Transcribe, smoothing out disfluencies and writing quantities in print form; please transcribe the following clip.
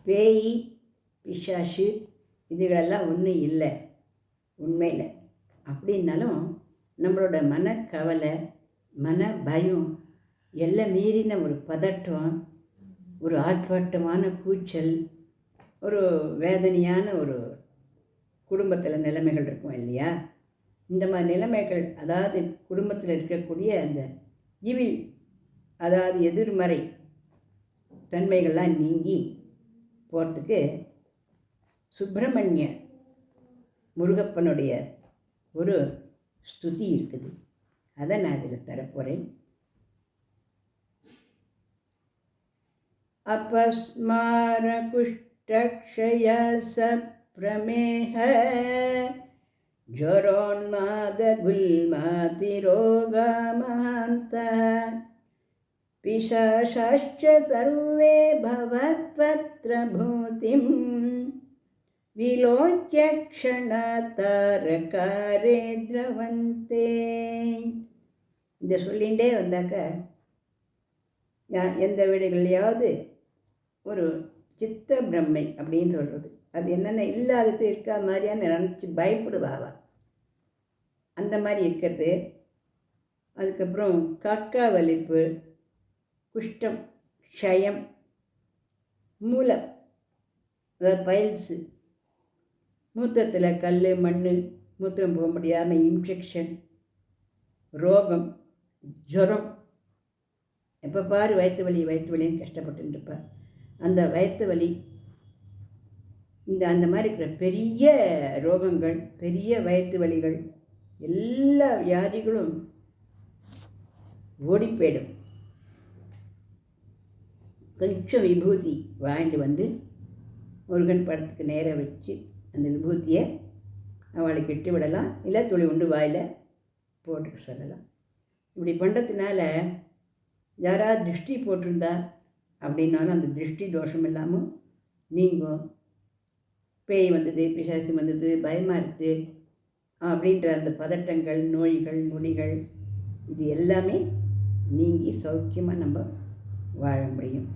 பேய் பிசாசு இதுகளெல்லாம் ஒன்றும் இல்லை உண்மையில். அப்படின்னாலும் நம்மளோட மனக்கவலை, மன பயம், எல்லாம் மீறின ஒரு பதட்டம், ஒரு ஆர்ப்பாட்டமான கூச்சல், ஒரு வேதனையான ஒரு குடும்பத்தில் நிலைமைகள் இருக்கும் இல்லையா? இந்த மாதிரி நிலைமைகள், அதாவது குடும்பத்தில் இருக்கக்கூடிய அந்த இவில், அதாவது எதிர்மறை தன்மைகள்லாம் நீங்கி போகிறதுக்கு சுப்பிரமணிய முருகப்பனுடைய ஒரு ஸ்துதி இருக்குது. அதை நான் இதில் தரப்போகிறேன். अपस्मार कुष्ठक्षय सप्रमेह ज्वरोन्माद गुल्मातिरोगमहान्तः पिशाचाश्च सर्वे भवत्पत्रभूतिं विलोक्य क्षणतारकारे द्रवन्ते. இந்த சொல்லிகிட்டே வந்தாக்க எந்த வீடுகள்லையாவது ஒரு சித்த பிரம்மை அப்படின்னு சொல்கிறது, அது என்னென்ன இல்லாதது இருக்கா மாதிரியான நினச்சி பயப்படுவாவா, அந்த மாதிரி இருக்கிறது. அதுக்கப்புறம் காக்கா வலிப்பு, குஷ்டம், க்ஷயம், மூலம், அதாவது பைல்ஸு, மூத்தத்தில் கல் மண், மூத்திரம் போக முடியாமல் இன்ஃபெக்ஷன், ரோகம், ஜுரம், எப்போ பாரு வயிற்று வலின்னு கஷ்டப்பட்டுன்னு இருப்பேன். அந்த வயிற்று வலி, அந்த மாதிரி இருக்கிற பெரிய ரோகங்கள், பெரிய வயிற்று வலிகள், எல்லா வியாதிகளும் ஓடி போயிடும். கொஞ்சம் விபூதி வாங்கிட்டு வந்து முருகன் படத்துக்கு நேராக வச்சு அந்த விபூதியை அவளுக்கு இட்டு விடலாம், இல்லை துளி உண்டு வாயில் போட்டுக்க சொல்லலாம். இப்படி பண்ணுறதுனால யாராவது திருஷ்டி போட்டிருந்தா அப்படின்னாலும் அந்த திருஷ்டி தோஷம் இல்லாமல் நீங்கும். பேய் வந்தது, பிசாசு வந்தது, பயமாக இருக்குது அப்படின்ற அந்த பதட்டங்கள், நோய்கள், நொடிகள், இது எல்லாமே நீங்கி சௌக்கியமாக நம்ம வாழ முடியும்.